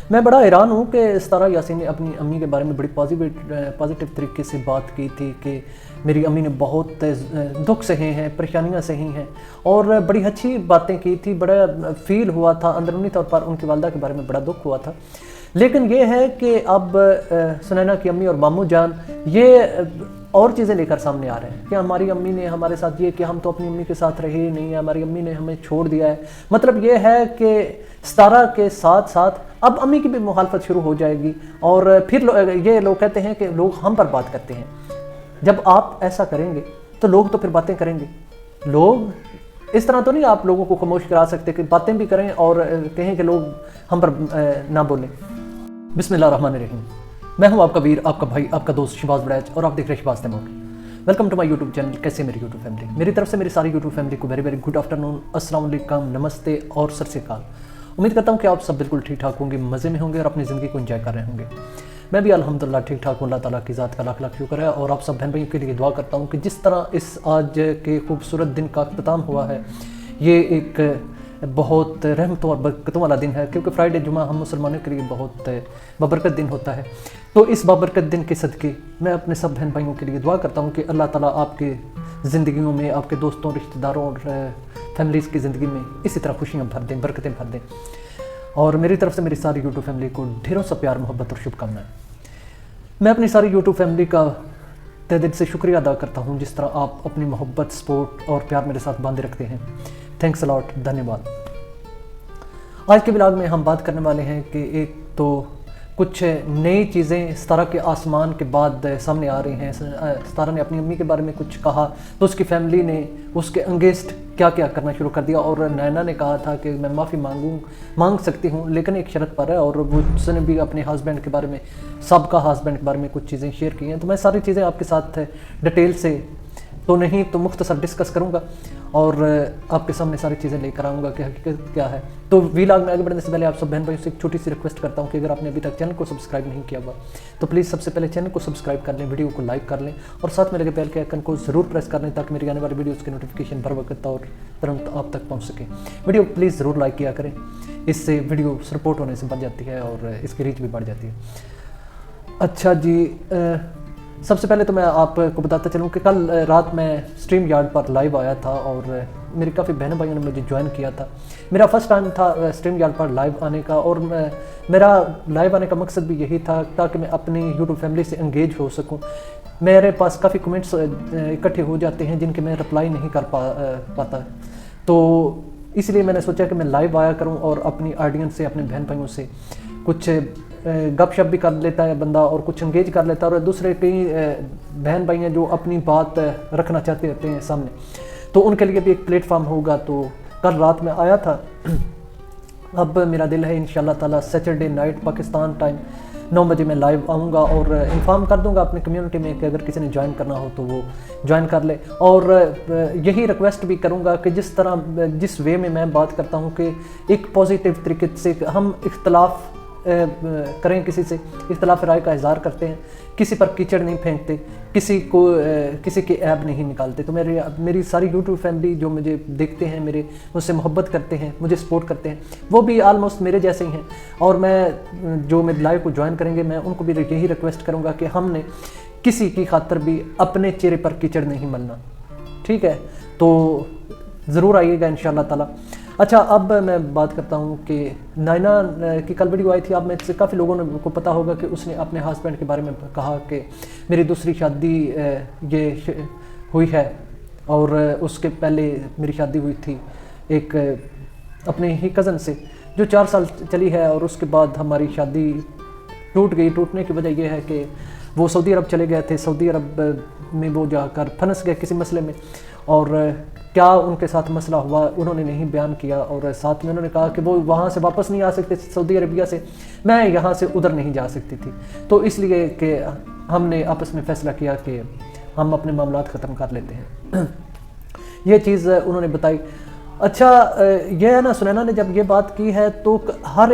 میں بڑا حیران ہوں کہ ستارہ یاسین نے اپنی امی کے بارے میں بڑی پازیٹیو طریقے سے بات کی تھی کہ میری امی نے بہت دکھ سہے ہیں، پریشانیاں سہی ہیں، اور بڑی اچھی باتیں کی تھی، بڑا فیل ہوا تھا اندرونی طور پر، ان کی والدہ کے بارے میں بڑا دکھ ہوا تھا۔ لیکن یہ ہے کہ اب سنینا کی امی اور ماموں جان یہ اور چیزیں لے کر سامنے آ رہے ہیں کہ ہماری امی نے ہمارے ساتھ یہ کہ ہم تو اپنی امی کے ساتھ رہے ہی نہیں ہیں، ہماری امی نے ہمیں چھوڑ دیا ہے۔ مطلب یہ ہے کہ ستارہ کے ساتھ ساتھ اب امی کی بھی مخالفت شروع ہو جائے گی، اور پھر یہ لوگ کہتے ہیں کہ لوگ ہم پر بات کرتے ہیں۔ جب آپ ایسا کریں گے تو لوگ تو پھر باتیں کریں گے۔ لوگ اس طرح تو نہیں آپ لوگوں کو خاموش کرا سکتے کہ باتیں بھی کریں اور کہیں کہ لوگ ہم پر نہ بولیں۔ بسم اللہ الرحمن الرحیم۔ میں ہوں آپ کا ویر، آپ کا بھائی، آپ کا دوست شہباز بڑیچ، اور آپ دیکھ رہے ہیں Shahbaz Taimur. Welcome to my YouTube channel. کیسے میری یوٹیوب فیملی؟ میری طرف سے میری ساری یوٹیوب فیملی کو ویری گڈ آفٹرنون، السلام علیکم، نمستے اور سر سے کال۔ امید کرتا ہوں کہ آپ سب بالکل ٹھیک ٹھاک ہوں گے، مزے میں ہوں گے اور اپنی زندگی کو انجوائے کر رہے ہوں گے۔ میں بھی الحمدللہ ٹھیک ٹھاک ہوں، اللہ تعالیٰ کی ذات کا لاکھ لاکھ شکر ہے، اور آپ سب بہن بھائیوں کے لیے دعا کرتا ہوں کہ جس طرح اس آج کے خوبصورت دن کا اختتام ہوا ہے، یہ ایک بہت رحمتوں اور برکتوں والا دن ہے، کیونکہ فرائیڈے جمعہ ہم مسلمانوں کے لیے بہت بابرکت دن ہوتا ہے۔ تو اس بابرکت دن کے صدقے میں اپنے سب بہن بھائیوں کے لیے دعا کرتا ہوں کہ اللہ تعالیٰ آپ کے زندگیوں میں، آپ کے دوستوں، رشتہ داروں اور فیملیز کی زندگی میں اسی طرح خوشیاں بھر دیں، برکتیں بھر دیں۔ اور میری طرف سے میری ساری یوٹیوب فیملی کو ڈھیروں سا پیار، محبت اور شبھ کامنائیں۔ میں اپنی ساری یوٹیوب فیملی کا تہ دل سے شکریہ ادا کرتا ہوں جس طرح آپ اپنی محبت، سپورٹ اور پیار میرے ساتھ باندھے رکھتے ہیں۔ تھینکس الاٹ، دھنیہ واد۔ آج کے ولاگ میں ہم بات کرنے والے ہیں کہ ایک تو کچھ نئی چیزیں ستارہ کے آسمان کے بعد سامنے آ رہی ہیں۔ ستارہ نے اپنی امی کے بارے میں کچھ کہا تو اس کی فیملی نے اس کے انگیسٹ کیا کیا کرنا شروع کر دیا، اور نینا نے کہا تھا کہ میں معافی مانگ سکتی ہوں لیکن ایک شرط پر ہے، اور اس نے بھی اپنے ہسبینڈ کے بارے میں، سابقہ ہسبینڈ کے بارے میں کچھ چیزیں شیئر کی ہیں۔ تو میں ساری چیزیں آپ کے ساتھ ڈیٹیل سے تو نہیں تو مختصر ڈسکس کروں گا، اور آپ کے سامنے ساری چیزیں لے کر آؤں گا کہ حقیقت کیا ہے۔ تو ویلاگ میں آگے بڑھنے سے پہلے آپ سب بہن بھائیوں سے ایک چھوٹی سی ریکویسٹ کرتا ہوں کہ اگر آپ نے ابھی تک چینل کو سبسکرائب نہیں کیا ہوا تو پلیز سب سے پہلے چینل کو سبسکرائب کر لیں، ویڈیو کو لائک کر لیں، اور ساتھ میں لگے بیل کے آئیکن کو ضرور پریس کر لیں تاکہ میری آنے والی ویڈیوز کی نوٹیفیکیشن بر وقت اور ترنت آپ تک پہنچ سکے۔ ویڈیو پلیز ضرور لائک کیا کریں، اس سے ویڈیو سپورٹ ہونے سے بڑھ جاتی ہے اور اس کی ریچ بھی بڑھ جاتی ہے۔ اچھا جی، سب سے پہلے تو میں آپ کو بتاتا چلوں کہ کل رات میں اسٹریم یارڈ پر لائیو آیا تھا، اور میری کافی بہن بھائیوں نے مجھے جوائن کیا تھا۔ میرا فرسٹ ٹائم تھا اسٹریم یارڈ پر لائیو آنے کا، اور میرا لائیو آنے کا مقصد بھی یہی تھا تاکہ میں اپنی یوٹیوب فیملی سے انگیج ہو سکوں۔ میرے پاس کافی کمنٹس اکٹھے ہو جاتے ہیں جن کے میں رپلائی نہیں کر پاتا، تو اس لیے میں نے سوچا کہ میں لائیو آیا کروں اور اپنی آڈینس سے، اپنے بہن بھائیوں سے کچھ گپ شپ بھی کر لیتا ہے بندہ اور کچھ انگیج کر لیتا ہے، اور دوسرے کئی بہن بھائی ہیں جو اپنی بات رکھنا چاہتے ہوتے ہیں سامنے، تو ان کے لیے بھی ایک پلیٹ فارم ہوگا۔ تو کل رات میں آیا تھا، اب میرا دل ہے انشاءاللہ تعالیٰ سیٹرڈے نائٹ پاکستان ٹائم 9 بجے میں لائیو آؤں گا، اور انفارم کر دوں گا اپنی کمیونٹی میں کہ اگر کسی نے جوائن کرنا ہو تو وہ جوائن کر لے۔ اور یہی ریکویسٹ بھی کروں گا کہ جس وے میں بات کرتا ہوں کہ ایک پازیٹیو طریقے سے ہم اختلاف کریں، کسی سے اختلاف رائے کا اظہار کرتے ہیں، کسی پر کیچڑ نہیں پھینکتے، کسی کے عیب نہیں نکالتے۔ تو میری ساری یوٹیوب فیملی جو مجھے دیکھتے ہیں، مجھ سے محبت کرتے ہیں، مجھے سپورٹ کرتے ہیں، وہ بھی آلموسٹ میرے جیسے ہی ہیں، اور میں جو میرے لائیو کو جوائن کریں گے میں ان کو بھی یہی ریکویسٹ کروں گا کہ ہم نے کسی کی خاطر بھی اپنے چہرے پر کیچڑ نہیں ملنا، ٹھیک ہے؟ تو ضرور آئیے گا انشاءاللہ تعالیٰ۔ اچھا، اب میں بات کرتا ہوں کہ نینا کی کل ویڈیو آئی تھی، آپ میں سے کافی لوگوں کو پتہ ہوگا کہ اس نے اپنے ہسبینڈ کے بارے میں کہا کہ میری دوسری شادی یہ ہوئی ہے، اور اس کے پہلے میری شادی ہوئی تھی ایک اپنے ہی کزن سے جو 4 سال چلی ہے، اور اس کے بعد ہماری شادی ٹوٹ گئی۔ ٹوٹنے کی وجہ یہ ہے کہ وہ سعودی عرب چلے گئے تھے، سعودی عرب میں وہ جا کر پھنس گئے کسی مسئلے میں، اور کیا ان کے ساتھ مسئلہ ہوا انہوں نے نہیں بیان کیا، اور ساتھ میں انہوں نے کہا کہ وہ وہاں سے واپس نہیں آ سکتے سعودی عربیہ سے، میں یہاں سے ادھر نہیں جا سکتی تھی، تو اس لیے کہ ہم نے آپس میں فیصلہ کیا کہ ہم اپنے معاملات ختم کر لیتے ہیں۔ یہ چیز انہوں نے بتائی۔ اچھا، یہ ہے نا، سنینا نے جب یہ بات کی ہے تو ہر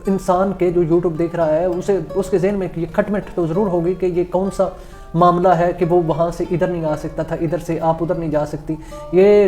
انسان کے جو یوٹیوب دیکھ رہا ہے اس کے ذہن میں یہ کھٹمٹ تو ضرور ہوگی کہ یہ کون سا معاملہ ہے کہ وہ وہاں سے ادھر نہیں آ سکتا تھا، ادھر سے آپ ادھر نہیں جا سکتی۔ یہ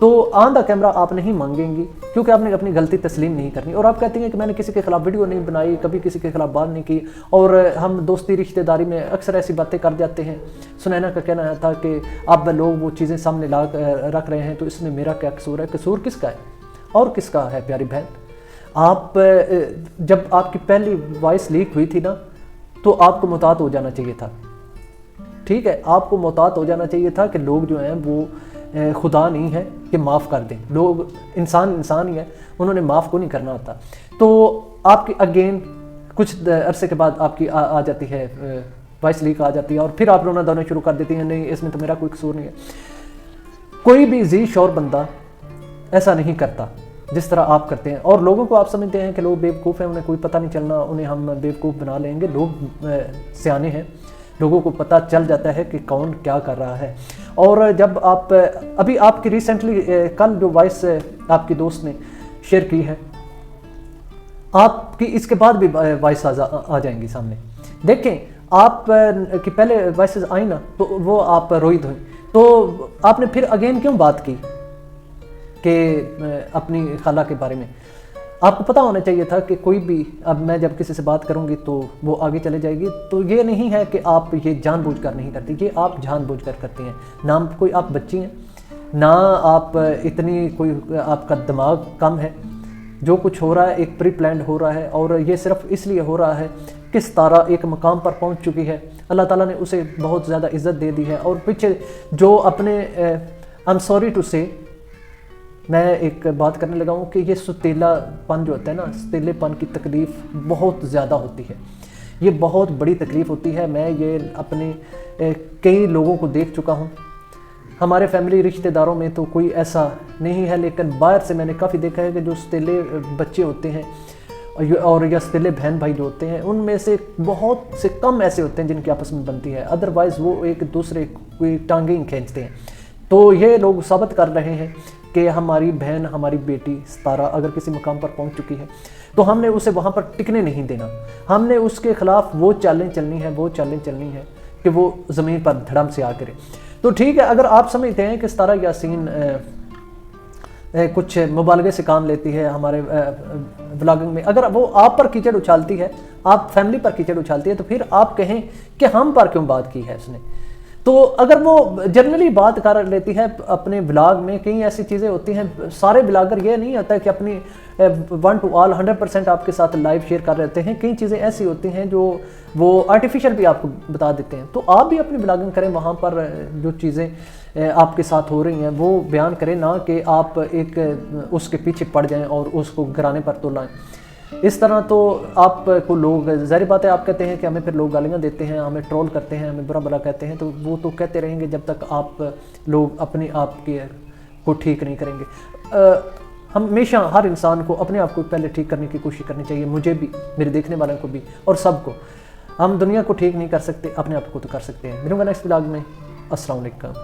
تو آن دا کیمرہ آپ نہیں مانگیں گی کیونکہ آپ نے اپنی غلطی تسلیم نہیں کرنی، اور آپ کہتی ہیں کہ میں نے کسی کے خلاف ویڈیو نہیں بنائی، کبھی کسی کے خلاف بات نہیں کی، اور ہم دوستی رشتہ داری میں اکثر ایسی باتیں کر جاتے ہیں۔ سنینا کا کہنا تھا کہ اب لوگ وہ چیزیں سامنے رکھ رہے ہیں تو اس میں میرا کیا قصور ہے؟ قصور کس کا ہے اور کس کا ہے پیاری بہن؟ آپ جب آپ کی پہلی وائس لیک ہوئی تھی نا تو آپ کو محتاط ہو جانا چاہیے تھا، ٹھیک ہے، آپ کو محتاط ہو جانا چاہیے تھا کہ لوگ جو ہیں وہ خدا نہیں ہے کہ معاف کر دیں، لوگ انسان ہی ہے، انہوں نے معاف کو نہیں کرنا ہوتا۔ تو آپ کی اگین کچھ عرصے کے بعد آپ کی آ جاتی ہے وائس لیک آ جاتی ہے، اور پھر آپ رونا دھونا شروع کر دیتی ہیں، نہیں اس میں تو میرا کوئی قصور نہیں ہے۔ کوئی بھی ذی شعور بندہ ایسا نہیں کرتا جس طرح آپ کرتے ہیں، اور لوگوں کو آپ سمجھتے ہیں کہ لوگ بیوقوف ہیں، انہیں کوئی پتہ نہیں چلنا، انہیں ہم بیوقوف بنا لیں گے۔ لوگ سیانے ہیں، لوگوں کو پتہ چل جاتا ہے کہ کون کیا کر رہا ہے۔ اور جب آپ ابھی آپ کی ریسنٹلی کل جو وائس آپ کی دوست نے شیئر کی ہے، آپ کی اس کے بعد بھی وائس آ جائیں گی سامنے، دیکھیں آپ کی پہلے وائسز آئیں نا تو وہ آپ روئی دھوئیں، تو آپ نے پھر اگین کیوں بات کی کہ اپنی خالہ کے بارے میں؟ آپ کو پتہ ہونا چاہیے تھا کہ کوئی بھی، اب میں جب کسی سے بات کروں گی تو وہ آگے چلے جائے گی، تو یہ نہیں ہے کہ آپ یہ جان بوجھ کر نہیں کرتی، یہ آپ جان بوجھ کر کرتی ہیں، نہ کوئی آپ بچی ہیں، نہ آپ اتنی کوئی آپ کا دماغ کم ہے۔ جو کچھ ہو رہا ہے ایک پری پلانڈ ہو رہا ہے، اور یہ صرف اس لیے ہو رہا ہے کہ ستارہ ایک مقام پر پہنچ چکی ہے، اللہ تعالیٰ نے اسے بہت زیادہ عزت دے دی ہے، اور پیچھے جو اپنے I'm sorry to say، میں ایک بات کرنے لگا ہوں کہ یہ ستیلا پن جو ہوتا ہے نا، ستیلے پن کی تکلیف بہت زیادہ ہوتی ہے، یہ بہت بڑی تکلیف ہوتی ہے۔ میں یہ اپنے کئی لوگوں کو دیکھ چکا ہوں، ہمارے فیملی رشتہ داروں میں تو کوئی ایسا نہیں ہے، لیکن باہر سے میں نے کافی دیکھا ہے کہ جو ستیلے بچے ہوتے ہیں اور یا ستیلے بہن بھائی جو ہوتے ہیں، ان میں سے بہت سے کم ایسے ہوتے ہیں جن کی آپس میں بنتی ہے، ادروائز وہ ایک دوسرے کوئی ٹانگیں کھینچتے ہیں۔ تو یہ لوگ ثابت کر رہے ہیں کہ ہماری بہن، ہماری بیٹی ستارہ اگر کسی مقام پر پہنچ چکی ہے تو ہم نے اسے وہاں پر ٹکنے نہیں دینا، ہم نے اس کے خلاف وہ چالیں چلنی ہے کہ وہ زمین پر دھڑم سے آ کرے۔ تو ٹھیک ہے، اگر آپ سمجھتے ہیں کہ ستارہ یاسین کچھ مبالغے سے کام لیتی ہے ہمارے بلاگنگ میں، اگر وہ آپ پر کیچڑ اچھالتی ہے، آپ فیملی پر کیچڑ اچھالتی ہے، تو پھر آپ کہیں کہ ہم پر کیوں بات کی ہے اس نے؟ تو اگر وہ جنرلی بات کر لیتی ہے اپنے بلاگ میں، کئی ایسی چیزیں ہوتی ہیں، سارے بلاگر یہ نہیں ہوتا ہے کہ اپنی 1 to all 100% آپ کے ساتھ لائیو شیئر کر رہتے ہیں، کئی چیزیں ایسی ہوتی ہیں جو وہ آرٹیفیشل بھی آپ کو بتا دیتے ہیں، تو آپ بھی اپنی بلاگنگ کریں، وہاں پر جو چیزیں آپ کے ساتھ ہو رہی ہیں وہ بیان کریں، نہ کہ آپ ایک اس کے پیچھے پڑ جائیں اور اس کو گرانے پر تو لائیں۔ اس طرح تو آپ کو لوگ، ظاہر بات ہے، آپ کہتے ہیں کہ ہمیں پھر لوگ گالیاں دیتے ہیں، ہمیں ٹرول کرتے ہیں، ہمیں برا بلا کہتے ہیں، تو وہ تو کہتے رہیں گے جب تک آپ لوگ اپنے آپ کے کو ٹھیک نہیں کریں گے۔ ہمیشہ ہر انسان کو اپنے آپ کو پہلے ٹھیک کرنے کی کوشش کرنی چاہیے، مجھے بھی، میرے دیکھنے والوں کو بھی، اور سب کو۔ ہم دنیا کو ٹھیک نہیں کر سکتے، اپنے آپ کو تو کر سکتے ہیں۔ ملوں گا نیکسٹ ولاگ میں۔ السلام علیکم۔